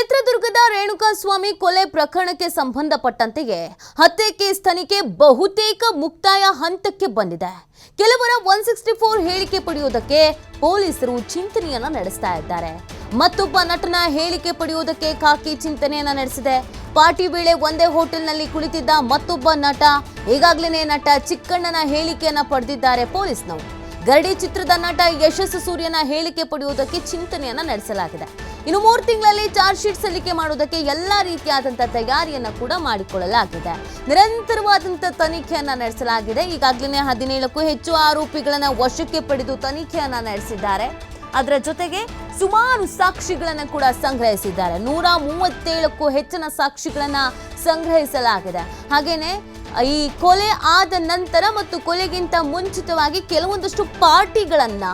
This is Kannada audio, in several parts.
ಚಿತ್ರದುರ್ಗದ ರೇಣುಕಾಸ್ವಾಮಿ ಕೊಲೆ ಪ್ರಕರಣಕ್ಕೆ ಸಂಬಂಧಪಟ್ಟಂತೆಯೇ ಹತ್ಯೆ ಕೇಸ್ ತನಿಖೆ ಬಹುತೇಕ ಮುಕ್ತಾಯ ಹಂತಕ್ಕೆ ಬಂದಿದೆ. ಕೆಲವರ 164 ಹೇಳಿಕೆ ಪಡೆಯುವುದಕ್ಕೆ ಪೊಲೀಸರು ಚಿಂತನೆಯನ್ನ ನಡೆಸ್ತಾ ಇದ್ದಾರೆ. ಮತ್ತೊಬ್ಬ ನಟನ ಹೇಳಿಕೆ ಪಡೆಯುವುದಕ್ಕೆ ಖಾಕಿ ಚಿಂತನೆಯನ್ನ ನಡೆಸಿದೆ. ಪಾರ್ಟಿ ವೇಳೆ ಒಂದೇ ಹೋಟೆಲ್ನಲ್ಲಿ ಕುಳಿತಿದ್ದ ಮತ್ತೊಬ್ಬ ನಟ ಈಗಾಗಲೇ ನಟ ಚಿಕ್ಕಣ್ಣನ ಹೇಳಿಕೆಯನ್ನ ಪಡೆದಿದ್ದಾರೆ ಪೊಲೀಸ್ನವರು. ಗರಡಿ ಚಿತ್ರದ ನಟ ಯಶಸ್ ಸೂರ್ಯನ ಹೇಳಿಕೆ ಪಡೆಯುವುದಕ್ಕೆ ಚಿಂತನೆಯನ್ನ ನಡೆಸಲಾಗಿದೆ. ಇನ್ನು 3 ತಿಂಗಳಲ್ಲಿ ಚಾರ್ಜ್ ಶೀಟ್ ಸಲ್ಲಿಕೆ ಮಾಡುವುದಕ್ಕೆ ಎಲ್ಲಾ ರೀತಿಯಾದಂತಹ ತಯಾರಿಯನ್ನ ಕೂಡ ಮಾಡಿಕೊಳ್ಳಲಾಗಿದೆ. ನಿರಂತರವಾದಂತಹ ತನಿಖೆಯನ್ನ ನಡೆಸಲಾಗಿದೆ. ಈಗಾಗಲೇ 17ಕ್ಕೂ ಹೆಚ್ಚು ಆರೋಪಿಗಳನ್ನ ವಶಕ್ಕೆ ಪಡೆದು ತನಿಖೆಯನ್ನ ನಡೆಸಿದ್ದಾರೆ. ಅದರ ಜೊತೆಗೆ ಸುಮಾರು ಸಾಕ್ಷಿಗಳನ್ನ ಕೂಡ ಸಂಗ್ರಹಿಸಿದ್ದಾರೆ. 137ಕ್ಕೂ ಹೆಚ್ಚಿನ ಸಾಕ್ಷಿಗಳನ್ನ ಸಂಗ್ರಹಿಸಲಾಗಿದೆ. ಹಾಗೇನೆ ಈ ಕೊಲೆ ಆದ ನಂತರ ಮತ್ತು ಕೊಲೆಗಿಂತ ಮುಂಚಿತವಾಗಿ ಕೆಲವೊಂದಷ್ಟು ಪಾರ್ಟಿಗಳನ್ನ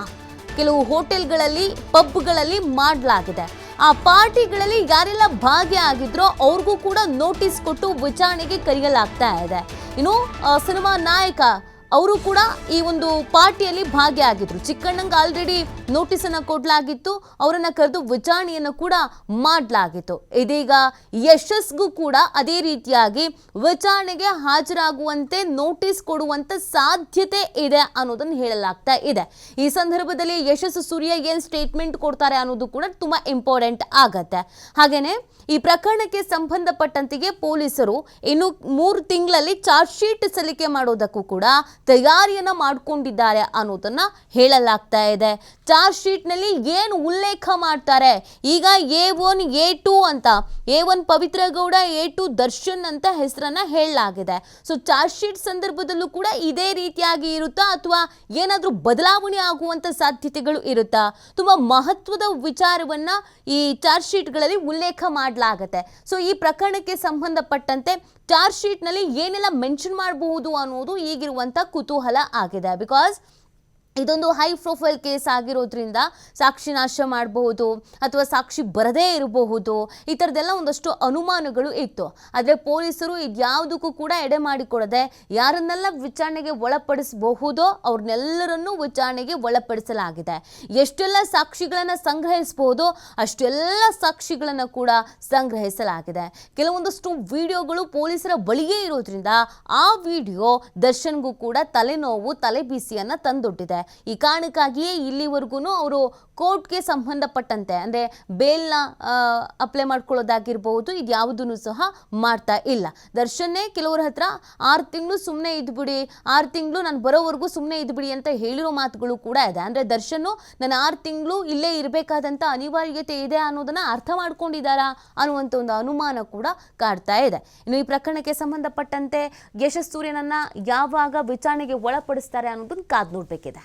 ಕೆಲವು ಹೋಟೆಲ್ಗಳಲ್ಲಿ ಪಬ್ಗಳಲ್ಲಿ ಮಾಡಲಾಗಿದೆ. ಆ ಪಾರ್ಟಿಗಳಲ್ಲಿ ಯಾರೆಲ್ಲ ಭಾಗಿಯಾಗಿದ್ರೋ ಅವ್ರಿಗೂ ಕೂಡ ನೋಟಿಸ್ ಕೊಟ್ಟು ವಿಚಾರಣೆಗೆ ಕರೆಯಲಾಗ್ತಾ ಇದೆ. ಇನ್ನು ಸಿನಿಮಾ ನಾಯಕ ಅವರು ಕೂಡ ಈ ಒಂದು ಪಾರ್ಟಿಯಲ್ಲಿ ಭಾಗಿಯಾಗಿದ್ರು. ಚಿಕ್ಕಣ್ಣಂಗೆ ಆಲ್ರೆಡಿ ನೋಟಿಸ್ ಅನ್ನ ಕೊಡಲಾಗಿತ್ತು. ಅವರನ್ನ ಕರೆದು ವಿಚಾರಣೆಯನ್ನು ಕೂಡ ಮಾಡಲಾಗಿತ್ತು. ಇದೀಗ ಯಶಸ್ಗೂ ಕೂಡ ಅದೇ ರೀತಿಯಾಗಿ ವಿಚಾರಣೆಗೆ ಹಾಜರಾಗುವಂತೆ ನೋಟಿಸ್ ಕೊಡುವಂತ ಸಾಧ್ಯತೆ ಇದೆ ಅನ್ನೋದನ್ನು ಹೇಳಲಾಗ್ತಾ ಇದೆ. ಈ ಸಂದರ್ಭದಲ್ಲಿ ಯಶಸ್ ಸೂರ್ಯ ಏನ್ ಸ್ಟೇಟ್ಮೆಂಟ್ ಕೊಡ್ತಾರೆ ಅನ್ನೋದು ಕೂಡ ತುಂಬಾ ಇಂಪಾರ್ಟೆಂಟ್ ಆಗತ್ತೆ. ಹಾಗೇನೆ ಈ ಪ್ರಕರಣಕ್ಕೆ ಸಂಬಂಧಪಟ್ಟಂತೆಯೇ ಪೊಲೀಸರು ಇನ್ನು 3 ತಿಂಗಳಲ್ಲಿ ಚಾರ್ಜ್ ಶೀಟ್ ಸಲ್ಲಿಕೆ ಮಾಡೋದಕ್ಕೂ ಕೂಡ ತಯಾರಿಯನ್ನ ಮಾಡಿಕೊಂಡಿದ್ದಾರೆ ಅನ್ನೋದನ್ನ ಹೇಳಲಾಗ್ತಾ ಇದೆ. ಚಾರ್ಜ್ ಶೀಟ್ ನಲ್ಲಿ ಏನು ಉಲ್ಲೇಖ ಮಾಡ್ತಾರೆ, ಈಗ A1 A2 ಅಂತ A1 ಪವಿತ್ರ ಗೌಡ A2 ದರ್ಶನ್ ಅಂತ ಹೆಸರನ್ನ ಹೇಳಲಾಗಿದೆ. ಸೊ ಚಾರ್ಜ್ ಶೀಟ್ ಸಂದರ್ಭದಲ್ಲೂ ಕೂಡ ಇದೇ ರೀತಿಯಾಗಿ ಇರುತ್ತಾ ಅಥವಾ ಏನಾದ್ರೂ ಬದಲಾವಣೆ ಆಗುವಂತ ಸಾಧ್ಯತೆಗಳು ಇರುತ್ತಾ? ತುಂಬಾ ಮಹತ್ವದ ವಿಚಾರವನ್ನ ಈ ಚಾರ್ಜ್ ಶೀಟ್ಗಳಲ್ಲಿ ಉಲ್ಲೇಖ ಮಾಡಲಾಗುತ್ತೆ. ಸೊ ಈ ಪ್ರಕರಣಕ್ಕೆ ಸಂಬಂಧಪಟ್ಟಂತೆ ಚಾರ್ಜ್ ಶೀಟ್ ನಲ್ಲಿ ಏನೆಲ್ಲ ಮೆನ್ಷನ್ ಮಾಡಬಹುದು ಅನ್ನೋದು ಈಗಿರುವಂತ ಕುತೂಹಲ ಆಗಿದೆ. ಬಿಕಾಸ್ ಇದೊಂದು ಹೈ ಪ್ರೊಫೈಲ್ ಕೇಸ್ ಆಗಿರೋದ್ರಿಂದ ಸಾಕ್ಷಿ ನಾಶ ಮಾಡಬಹುದು ಅಥವಾ ಸಾಕ್ಷಿ ಬರದೇ ಇರಬಹುದು, ಈ ಥರದ್ದೆಲ್ಲ ಒಂದಷ್ಟು ಅನುಮಾನಗಳು ಇತ್ತು. ಆದರೆ ಪೊಲೀಸರು ಇದ್ಯಾವುದಕ್ಕೂ ಕೂಡ ಎಡೆ ಮಾಡಿಕೊಡದೆ ಯಾರನ್ನೆಲ್ಲ ವಿಚಾರಣೆಗೆ ಒಳಪಡಿಸಬಹುದೋ ಅವ್ರನ್ನೆಲ್ಲರನ್ನೂ ವಿಚಾರಣೆಗೆ ಒಳಪಡಿಸಲಾಗಿದೆ. ಎಷ್ಟೆಲ್ಲ ಸಾಕ್ಷಿಗಳನ್ನು ಸಂಗ್ರಹಿಸಬಹುದೋ ಅಷ್ಟೆಲ್ಲ ಸಾಕ್ಷಿಗಳನ್ನು ಕೂಡ ಸಂಗ್ರಹಿಸಲಾಗಿದೆ. ಕೆಲವೊಂದಷ್ಟು ವಿಡಿಯೋಗಳು ಪೊಲೀಸರ ಬಳಿಯೇ ಇರೋದ್ರಿಂದ ಆ ವಿಡಿಯೋ ದರ್ಶನ್ಗೂ ಕೂಡ ತಲೆನೋವು ತಲೆಬಿಸಿಯನ್ನು ತಂದೊಡ್ಡಿದೆ. ಈ ಕಾರಣಕ್ಕಾಗಿಯೇ ಇಲ್ಲಿವರೆಗೂ ಅವರು ಕೋರ್ಟ್ಗೆ ಸಂಬಂಧಪಟ್ಟಂತೆ ಅಂದರೆ ಬೇಲ್ನ ಅಪ್ಲೈ ಮಾಡ್ಕೊಳ್ಳೋದಾಗಿರ್ಬಹುದು ಇದ್ಯಾವುದನ್ನು ಸಹ ಮಾಡ್ತಾ ಇಲ್ಲ. ದರ್ಶನ್ನೇ ಕೆಲವರ ಹತ್ರ 6 ತಿಂಗಳು ಸುಮ್ಮನೆ ಇದ್ಬಿಡಿ, 6 ತಿಂಗಳು ನಾನು ಬರೋವರೆಗೂ ಸುಮ್ಮನೆ ಇದ್ಬಿಡಿ ಅಂತ ಹೇಳಿರೋ ಮಾತುಗಳು ಕೂಡ ಇದೆ. ಅಂದರೆ ದರ್ಶನ್ನು ನಾನು 6 ತಿಂಗಳು ಇಲ್ಲೇ ಇರಬೇಕಾದಂಥ ಅನಿವಾರ್ಯತೆ ಇದೆ ಅನ್ನೋದನ್ನ ಅರ್ಥ ಮಾಡ್ಕೊಂಡಿದ್ದಾರಾ ಅನ್ನುವಂಥ ಒಂದು ಅನುಮಾನ ಕೂಡ ಕಾಡ್ತಾ ಇದೆ. ಇನ್ನು ಈ ಪ್ರಕರಣಕ್ಕೆ ಸಂಬಂಧಪಟ್ಟಂತೆ ಯಶಸ್ ಸೂರ್ಯನನ್ನ ಯಾವಾಗ ವಿಚಾರಣೆಗೆ ಒಳಪಡಿಸ್ತಾರೆ ಅನ್ನೋದನ್ನ ಕಾದು ನೋಡಬೇಕಿದೆ.